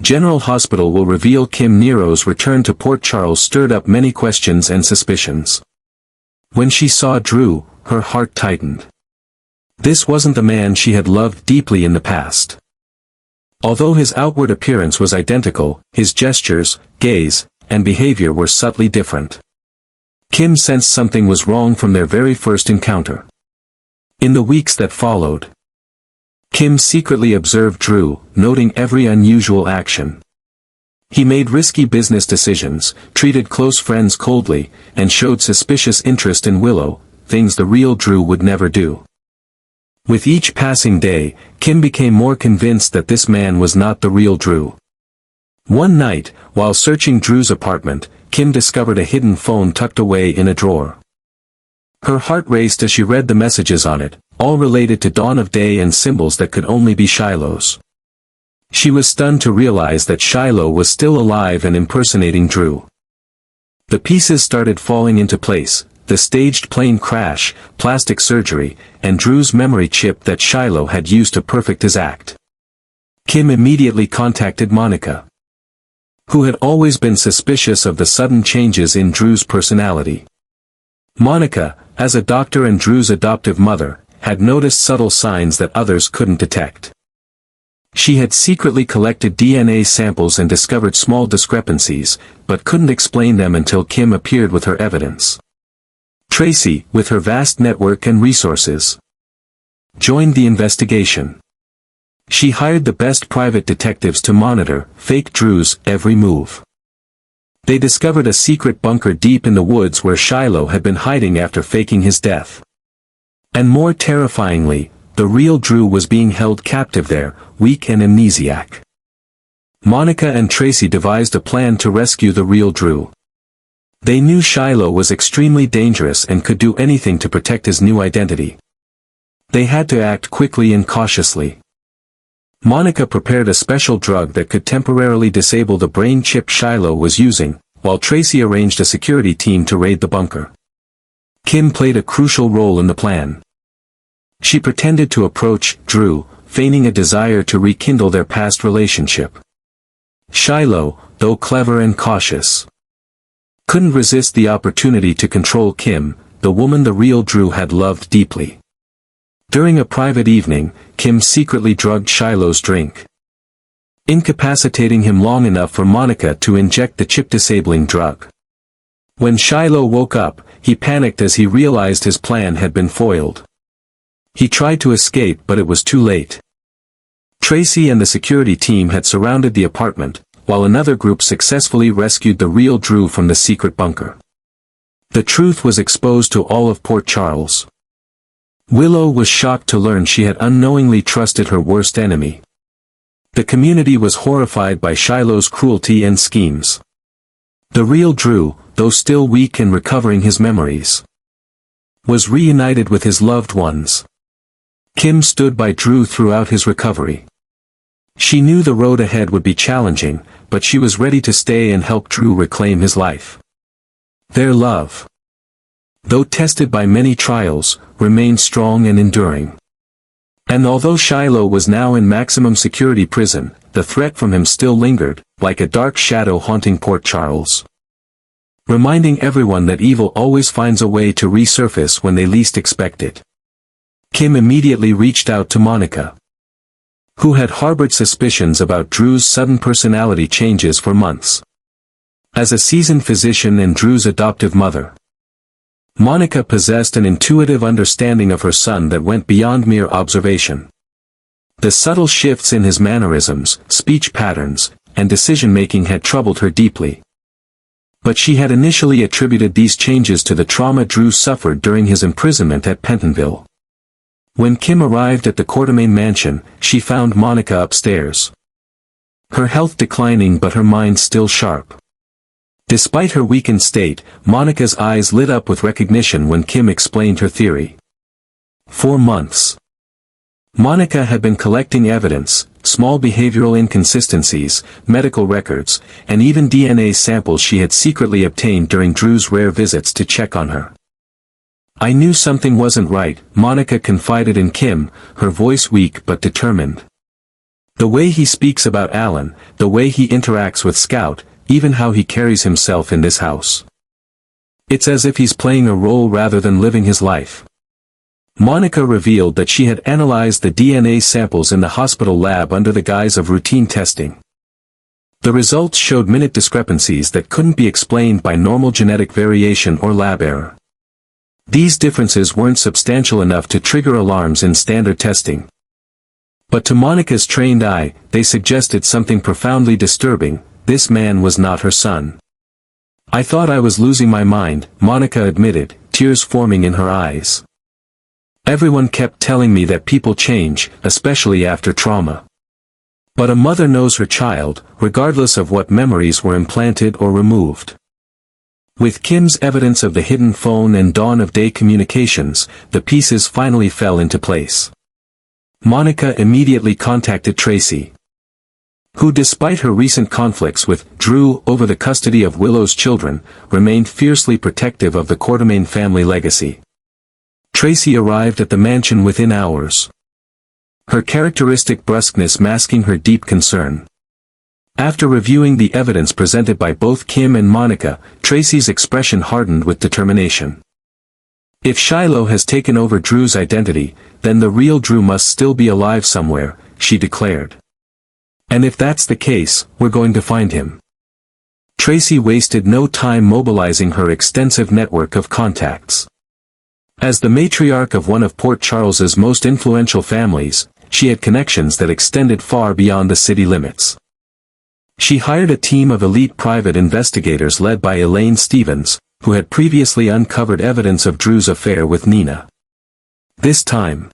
General Hospital will reveal Kim Nero's return to Port Charles stirred up many questions and suspicions. When she saw Drew, her heart tightened. This wasn't the man she had loved deeply in the past. Although his outward appearance was identical, his gestures, gaze, and behavior were subtly different. Kim sensed something was wrong from their very first encounter. In the weeks that followed, Kim secretly observed Drew, noting every unusual action. He made risky business decisions, treated close friends coldly, and showed suspicious interest in Willow, things the real Drew would never do. With each passing day, Kim became more convinced that this man was not the real Drew. One night, while searching Drew's apartment, Kim discovered a hidden phone tucked away in a drawer. Her heart raced as she read the messages on it, all related to dawn of day and symbols that could only be Shiloh's. She was stunned to realize that Shiloh was still alive and impersonating Drew. The pieces started falling into place, the staged plane crash, plastic surgery, and Drew's memory chip that Shiloh had used to perfect his act. Kim immediately contacted Monica, who had always been suspicious of the sudden changes in Drew's personality. Monica, as a doctor and Drew's adoptive mother, had noticed subtle signs that others couldn't detect. She had secretly collected DNA samples and discovered small discrepancies, but couldn't explain them until Kim appeared with her evidence. Tracy, with her vast network and resources, joined the investigation. She hired the best private detectives to monitor, fake Drew's every move. They discovered a secret bunker deep in the woods where Shiloh had been hiding after faking his death. And more terrifyingly, the real Drew was being held captive there, weak and amnesiac. Monica and Tracy devised a plan to rescue the real Drew. They knew Shiloh was extremely dangerous and could do anything to protect his new identity. They had to act quickly and cautiously. Monica prepared a special drug that could temporarily disable the brain chip Shiloh was using, while Tracy arranged a security team to raid the bunker. Kim played a crucial role in the plan. She pretended to approach Drew, feigning a desire to rekindle their past relationship. Shiloh, though clever and cautious, couldn't resist the opportunity to control Kim, the woman the real Drew had loved deeply. During a private evening, Kim secretly drugged Shiloh's drink, incapacitating him long enough for Monica to inject the chip-disabling drug. When Shiloh woke up, he panicked as he realized his plan had been foiled. He tried to escape but it was too late. Tracy and the security team had surrounded the apartment, while another group successfully rescued the real Drew from the secret bunker. The truth was exposed to all of Port Charles. Willow was shocked to learn she had unknowingly trusted her worst enemy. The community was horrified by Shiloh's cruelty and schemes. The real Drew, though still weak and recovering his memories, was reunited with his loved ones. Kim stood by Drew throughout his recovery. She knew the road ahead would be challenging, but she was ready to stay and help Drew reclaim his life. Their love, though tested by many trials, remained strong and enduring. And although Shiloh was now in maximum security prison, the threat from him still lingered, like a dark shadow haunting Port Charles, reminding everyone that evil always finds a way to resurface when they least expect it. Kim immediately reached out to Monica, who had harbored suspicions about Drew's sudden personality changes for months. As a seasoned physician and Drew's adoptive mother, Monica possessed an intuitive understanding of her son that went beyond mere observation. The subtle shifts in his mannerisms, speech patterns, and decision-making had troubled her deeply. But she had initially attributed these changes to the trauma Drew suffered during his imprisonment at Pentonville. When Kim arrived at the Quartermain mansion, she found Monica upstairs, her health declining but her mind still sharp. Despite her weakened state, Monica's eyes lit up with recognition when Kim explained her theory. For months, Monica had been collecting evidence, small behavioral inconsistencies, medical records, and even DNA samples she had secretly obtained during Drew's rare visits to check on her. "I knew something wasn't right," Monica confided in Kim, her voice weak but determined. The way he speaks about Alan, the way he interacts with Scout, even how he carries himself in this house. It's as if he's playing a role rather than living his life. Monica revealed that she had analyzed the DNA samples in the hospital lab under the guise of routine testing. The results showed minute discrepancies that couldn't be explained by normal genetic variation or lab error. These differences weren't substantial enough to trigger alarms in standard testing. But to Monica's trained eye, they suggested something profoundly disturbing: this man was not her son. I thought I was losing my mind, Monica admitted, tears forming in her eyes. Everyone kept telling me that people change, especially after trauma. But a mother knows her child, regardless of what memories were implanted or removed. With Kim's evidence of the hidden phone and dawn-of-day communications, the pieces finally fell into place. Monica immediately contacted Tracy, who, despite her recent conflicts with Drew over the custody of Willow's children, remained fiercely protective of the Quartermain family legacy. Tracy arrived at the mansion within hours, her characteristic brusqueness masking her deep concern. After reviewing the evidence presented by both Kim and Monica, Tracy's expression hardened with determination. If Shiloh has taken over Drew's identity, then the real Drew must still be alive somewhere, she declared. And if that's the case, we're going to find him. Tracy wasted no time mobilizing her extensive network of contacts. As the matriarch of one of Port Charles's most influential families, she had connections that extended far beyond the city limits. She hired a team of elite private investigators led by Elaine Stevens, who had previously uncovered evidence of Drew's affair with Nina. This time,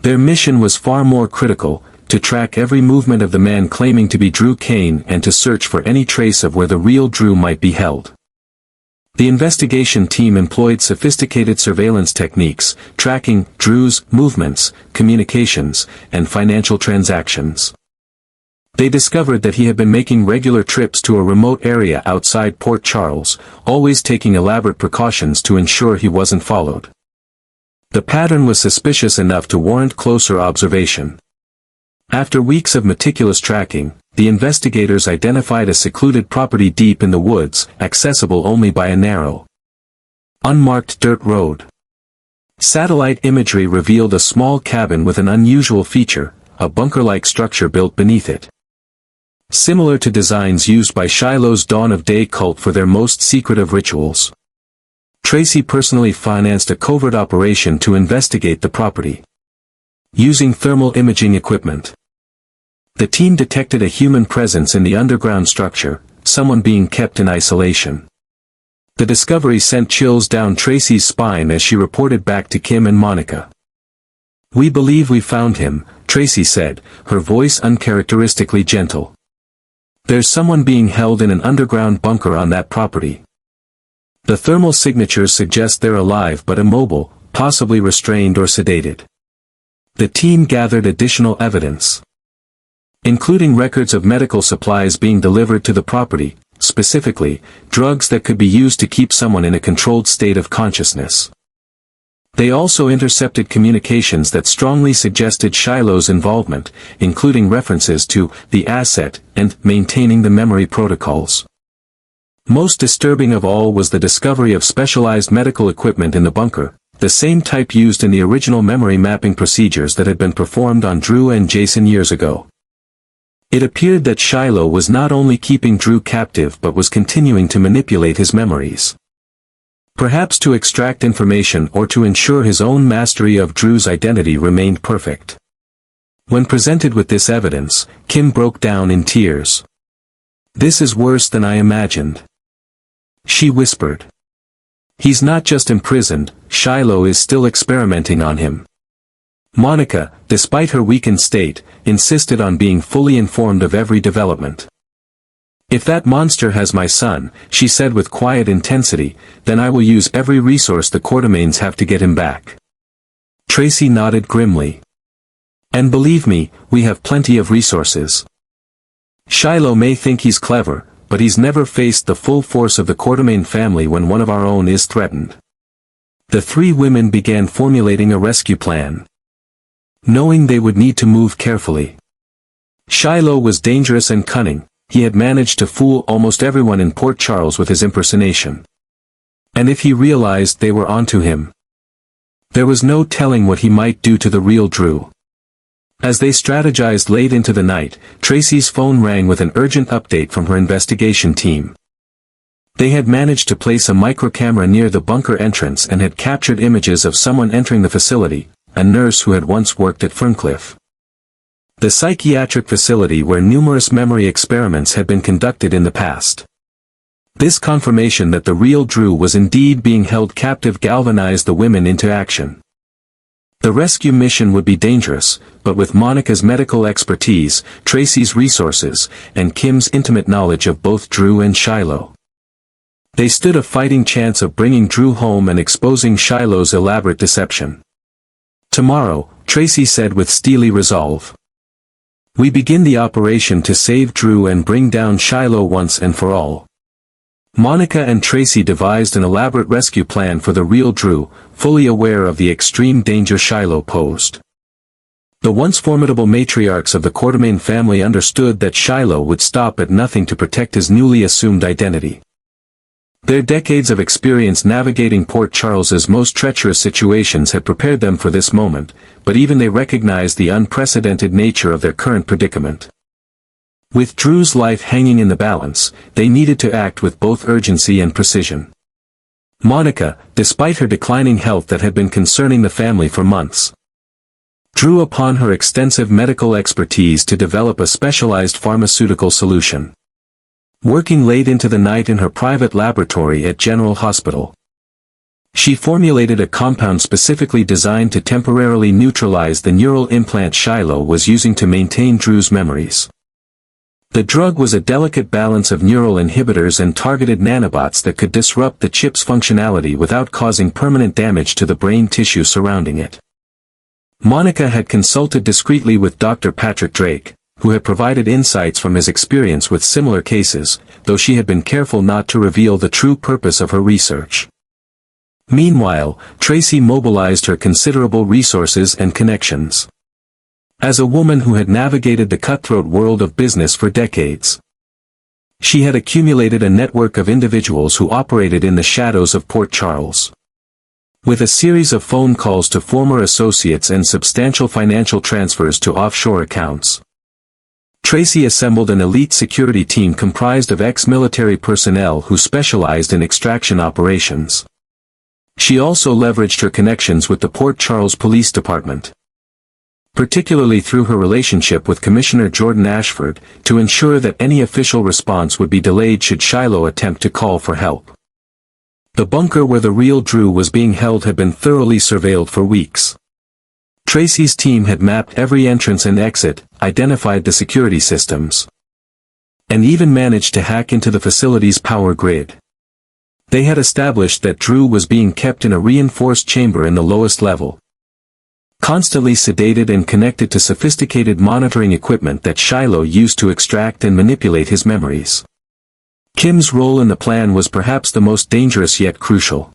their mission was far more critical: to track every movement of the man claiming to be Drew Kane and to search for any trace of where the real Drew might be held. The investigation team employed sophisticated surveillance techniques, tracking Drew's movements, communications, and financial transactions. They discovered that he had been making regular trips to a remote area outside Port Charles, always taking elaborate precautions to ensure he wasn't followed. The pattern was suspicious enough to warrant closer observation. After weeks of meticulous tracking, the investigators identified a secluded property deep in the woods, accessible only by a narrow, unmarked dirt road. Satellite imagery revealed a small cabin with an unusual feature: a bunker-like structure built beneath it. Similar to designs used by Shiloh's Dawn of Day cult for their most secretive rituals. Tracy personally financed a covert operation to investigate the property. Using thermal imaging equipment, the team detected a human presence in the underground structure, someone being kept in isolation. The discovery sent chills down Tracy's spine as she reported back to Kim and Monica. "We believe we found him," Tracy said, her voice uncharacteristically gentle. "There's someone being held in an underground bunker on that property. The thermal signatures suggest they're alive but immobile, possibly restrained or sedated." The team gathered additional evidence, including records of medical supplies being delivered to the property, specifically, drugs that could be used to keep someone in a controlled state of consciousness. They also intercepted communications that strongly suggested Shiloh's involvement, including references to the asset and maintaining the memory protocols. Most disturbing of all was the discovery of specialized medical equipment in the bunker, the same type used in the original memory mapping procedures that had been performed on Drew and Jason years ago. It appeared that Shiloh was not only keeping Drew captive but was continuing to manipulate his memories. Perhaps to extract information or to ensure his own mastery of Drew's identity remained perfect. When presented with this evidence, Kim broke down in tears. "This is worse than I imagined," she whispered. "He's not just imprisoned, Shiloh is still experimenting on him." Monica, despite her weakened state, insisted on being fully informed of every development. "If that monster has my son," she said with quiet intensity, "then I will use every resource the Quartermains have to get him back." Tracy nodded grimly. "And believe me, we have plenty of resources. Shiloh may think he's clever, but he's never faced the full force of the Quartermain family when one of our own is threatened." The three women began formulating a rescue plan, knowing they would need to move carefully. Shiloh was dangerous and cunning. He had managed to fool almost everyone in Port Charles with his impersonation. And if he realized they were onto him, there was no telling what he might do to the real Drew. As they strategized late into the night, Tracy's phone rang with an urgent update from her investigation team. They had managed to place a microcamera near the bunker entrance and had captured images of someone entering the facility, a nurse who had once worked at Ferncliff, the psychiatric facility where numerous memory experiments had been conducted in the past. This confirmation that the real Drew was indeed being held captive galvanized the women into action. The rescue mission would be dangerous, but with Monica's medical expertise, Tracy's resources, and Kim's intimate knowledge of both Drew and Shiloh, they stood a fighting chance of bringing Drew home and exposing Shiloh's elaborate deception. Tomorrow, Tracy said with steely resolve, we begin the operation to save Drew and bring down Shiloh once and for all. Monica and Tracy devised an elaborate rescue plan for the real Drew, fully aware of the extreme danger Shiloh posed. The once formidable matriarchs of the Quartermain family understood that Shiloh would stop at nothing to protect his newly assumed identity. Their decades of experience navigating Port Charles's most treacherous situations had prepared them for this moment, but even they recognized the unprecedented nature of their current predicament. With Drew's life hanging in the balance, they needed to act with both urgency and precision. Monica, despite her declining health that had been concerning the family for months, drew upon her extensive medical expertise to develop a specialized pharmaceutical solution. Working late into the night in her private laboratory at General Hospital, she formulated a compound specifically designed to temporarily neutralize the neural implant Shiloh was using to maintain Drew's memories. The drug was a delicate balance of neural inhibitors and targeted nanobots that could disrupt the chip's functionality without causing permanent damage to the brain tissue surrounding it. Monica had consulted discreetly with Dr. Patrick Drake, who had provided insights from his experience with similar cases, though she had been careful not to reveal the true purpose of her research. Meanwhile, Tracy mobilized her considerable resources and connections. As a woman who had navigated the cutthroat world of business for decades, she had accumulated a network of individuals who operated in the shadows of Port Charles. With a series of phone calls to former associates and substantial financial transfers to offshore accounts, Tracy assembled an elite security team comprised of ex-military personnel who specialized in extraction operations. She also leveraged her connections with the Port Charles Police Department, particularly through her relationship with Commissioner Jordan Ashford, to ensure that any official response would be delayed should Shiloh attempt to call for help. The bunker where the real Drew was being held had been thoroughly surveilled for weeks. Tracy's team had mapped every entrance and exit, identified the security systems, and even managed to hack into the facility's power grid. They had established that Drew was being kept in a reinforced chamber in the lowest level, constantly sedated and connected to sophisticated monitoring equipment that Shiloh used to extract and manipulate his memories. Kim's role in the plan was perhaps the most dangerous yet crucial.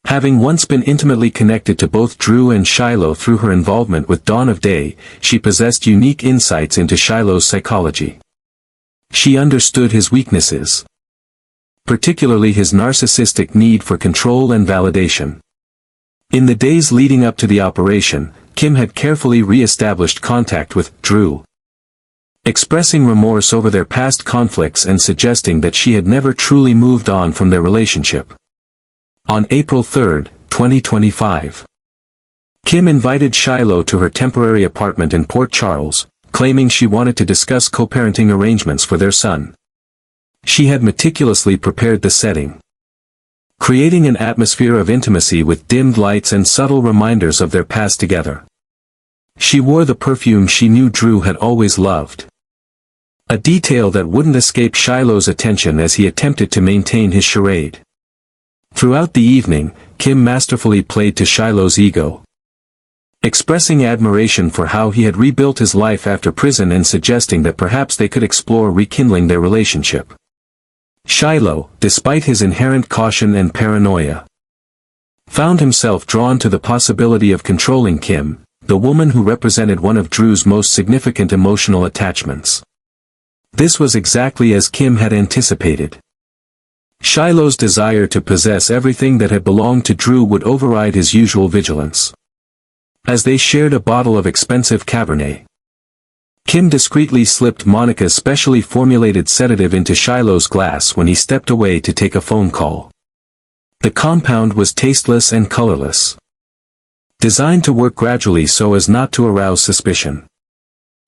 Having once been intimately connected to both Drew and Shiloh through her involvement with Dawn of Day, she possessed unique insights into Shiloh's psychology. She understood his weaknesses, particularly his narcissistic need for control and validation. In the days leading up to the operation, Kim had carefully re-established contact with Drew, expressing remorse over their past conflicts and suggesting that she had never truly moved on from their relationship. On April 3, 2025, Kim invited Shiloh to her temporary apartment in Port Charles, claiming she wanted to discuss co-parenting arrangements for their son. She had meticulously prepared the setting, creating an atmosphere of intimacy with dimmed lights and subtle reminders of their past together. She wore the perfume she knew Drew had always loved, a detail that wouldn't escape Shiloh's attention as he attempted to maintain his charade. Throughout the evening, Kim masterfully played to Shiloh's ego, expressing admiration for how he had rebuilt his life after prison and suggesting that perhaps they could explore rekindling their relationship. Shiloh, despite his inherent caution and paranoia, found himself drawn to the possibility of controlling Kim, the woman who represented one of Drew's most significant emotional attachments. This was exactly as Kim had anticipated. Shiloh's desire to possess everything that had belonged to Drew would override his usual vigilance. As they shared a bottle of expensive Cabernet, Kim discreetly slipped Monica's specially formulated sedative into Shiloh's glass when he stepped away to take a phone call. The compound was tasteless and colorless, designed to work gradually so as not to arouse suspicion.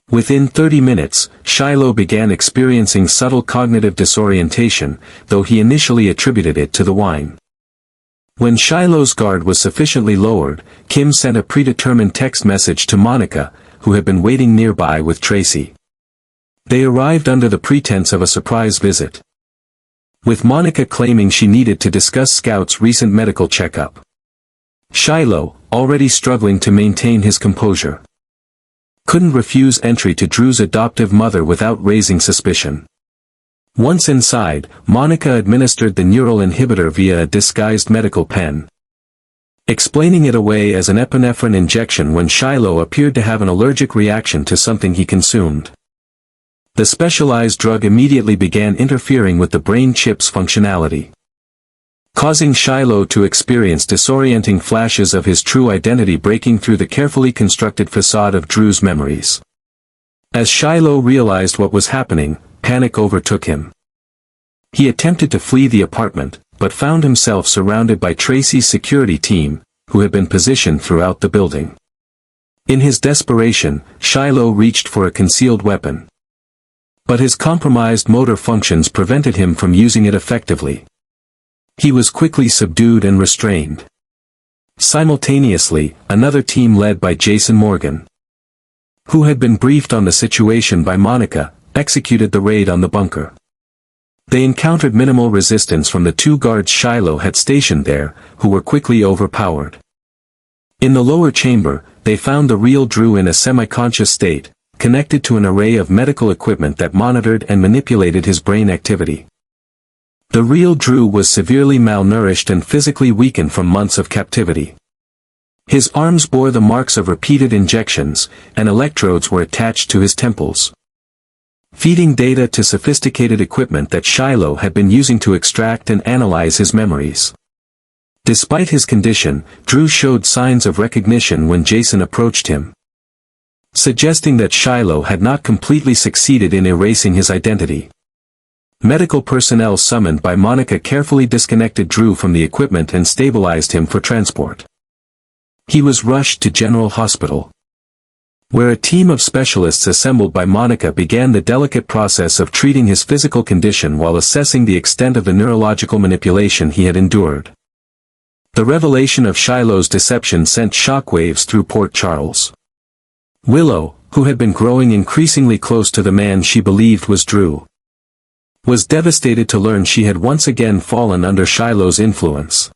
Within 30 minutes, Shiloh began experiencing subtle cognitive disorientation, though he initially attributed it to the wine. When Shiloh's guard was sufficiently lowered, Kim sent a predetermined text message to Monica, who had been waiting nearby with Tracy. They arrived under the pretense of a surprise visit, with Monica claiming she needed to discuss Scout's recent medical checkup. Shiloh, already struggling to maintain his composure, couldn't refuse entry to Drew's adoptive mother without raising suspicion. Once inside, Monica administered the neural inhibitor via a disguised medical pen, explaining it away as an epinephrine injection when Shiloh appeared to have an allergic reaction to something he consumed. The specialized drug immediately began interfering with the brain chip's functionality, causing Shiloh to experience disorienting flashes of his true identity breaking through the carefully constructed facade of Drew's memories. As Shiloh realized what was happening, panic overtook him. He attempted to flee the apartment, but found himself surrounded by Tracy's security team, who had been positioned throughout the building. In his desperation, Shiloh reached for a concealed weapon, but his compromised motor functions prevented him from using it effectively. He was quickly subdued and restrained. Simultaneously, another team led by Jason Morgan, who had been briefed on the situation by Monica, executed the raid on the bunker. They encountered minimal resistance from the two guards Shiloh had stationed there, who were quickly overpowered. In the lower chamber, they found the real Drew in a semi-conscious state, connected to an array of medical equipment that monitored and manipulated his brain activity. The real Drew was severely malnourished and physically weakened from months of captivity. His arms bore the marks of repeated injections, and electrodes were attached to his temples, feeding data to sophisticated equipment that Shiloh had been using to extract and analyze his memories. Despite his condition, Drew showed signs of recognition when Jason approached him, suggesting that Shiloh had not completely succeeded in erasing his identity. Medical personnel summoned by Monica carefully disconnected Drew from the equipment and stabilized him for transport. He was rushed to General Hospital, where a team of specialists assembled by Monica began the delicate process of treating his physical condition while assessing the extent of the neurological manipulation he had endured. The revelation of Shiloh's deception sent shockwaves through Port Charles. Willow, who had been growing increasingly close to the man she believed was Drew, was devastated to learn she had once again fallen under Shiloh's influence.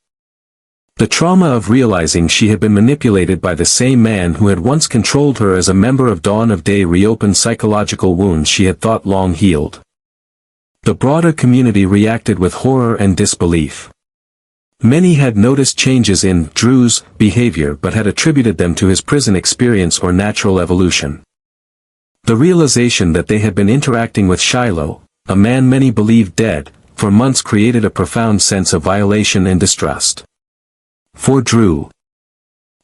The trauma of realizing she had been manipulated by the same man who had once controlled her as a member of Dawn of Day reopened psychological wounds she had thought long healed. The broader community reacted with horror and disbelief. Many had noticed changes in Drew's behavior but had attributed them to his prison experience or natural evolution. The realization that they had been interacting with Shiloh, a man many believed dead, for months created a profound sense of violation and distrust. For Drew,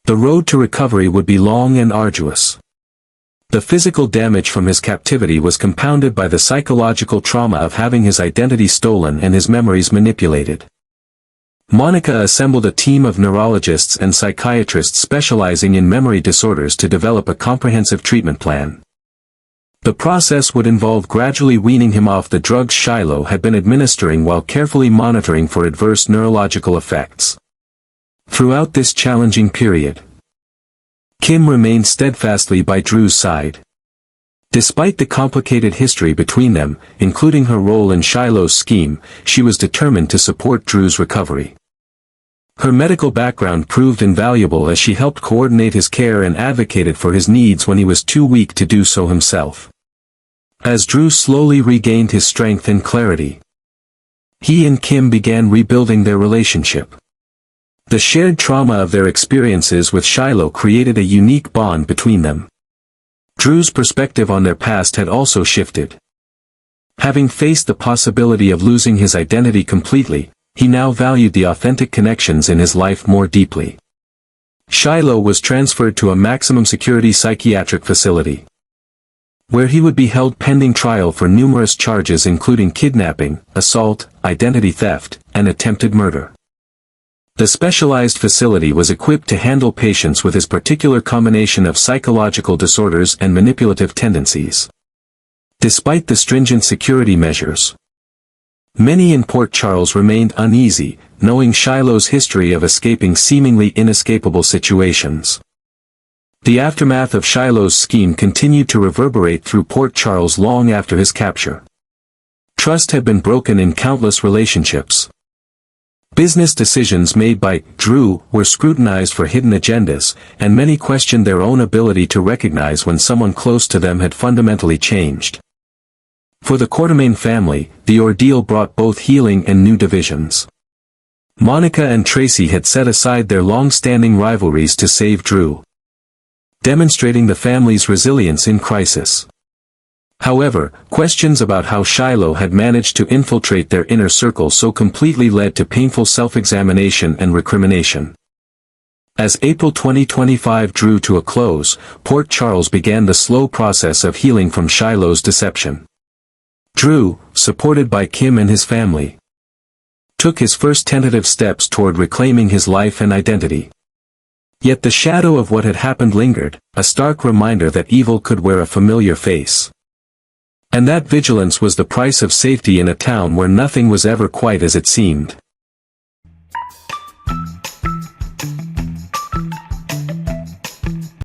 the road to recovery would be long and arduous. The physical damage from his captivity was compounded by the psychological trauma of having his identity stolen and his memories manipulated. Monica assembled a team of neurologists and psychiatrists specializing in memory disorders to develop a comprehensive treatment plan. The process would involve gradually weaning him off the drugs Shiloh had been administering while carefully monitoring for adverse neurological effects. Throughout this challenging period, Kim remained steadfastly by Drew's side. Despite the complicated history between them, including her role in Shiloh's scheme, she was determined to support Drew's recovery. Her medical background proved invaluable as she helped coordinate his care and advocated for his needs when he was too weak to do so himself. As Drew slowly regained his strength and clarity, he and Kim began rebuilding their relationship. The shared trauma of their experiences with Shiloh created a unique bond between them. Drew's perspective on their past had also shifted. Having faced the possibility of losing his identity completely, he now valued the authentic connections in his life more deeply. Shiloh was transferred to a maximum security psychiatric facility, where he would be held pending trial for numerous charges including kidnapping, assault, identity theft, and attempted murder. The specialized facility was equipped to handle patients with his particular combination of psychological disorders and manipulative tendencies. Despite the stringent security measures, many in Port Charles remained uneasy, knowing Shiloh's history of escaping seemingly inescapable situations. The aftermath of Shiloh's scheme continued to reverberate through Port Charles long after his capture. Trust had been broken in countless relationships. Business decisions made by Drew were scrutinized for hidden agendas, and many questioned their own ability to recognize when someone close to them had fundamentally changed. For the Quartermain family, the ordeal brought both healing and new divisions. Monica and Tracy had set aside their long-standing rivalries to save Drew, demonstrating the family's resilience in crisis. However, questions about how Shiloh had managed to infiltrate their inner circle so completely led to painful self-examination and recrimination. As April 2025 drew to a close, Port Charles began the slow process of healing from Shiloh's deception. Drew, supported by Kim and his family, took his first tentative steps toward reclaiming his life and identity. Yet the shadow of what had happened lingered, a stark reminder that evil could wear a familiar face. And that vigilance was the price of safety in a town where nothing was ever quite as it seemed.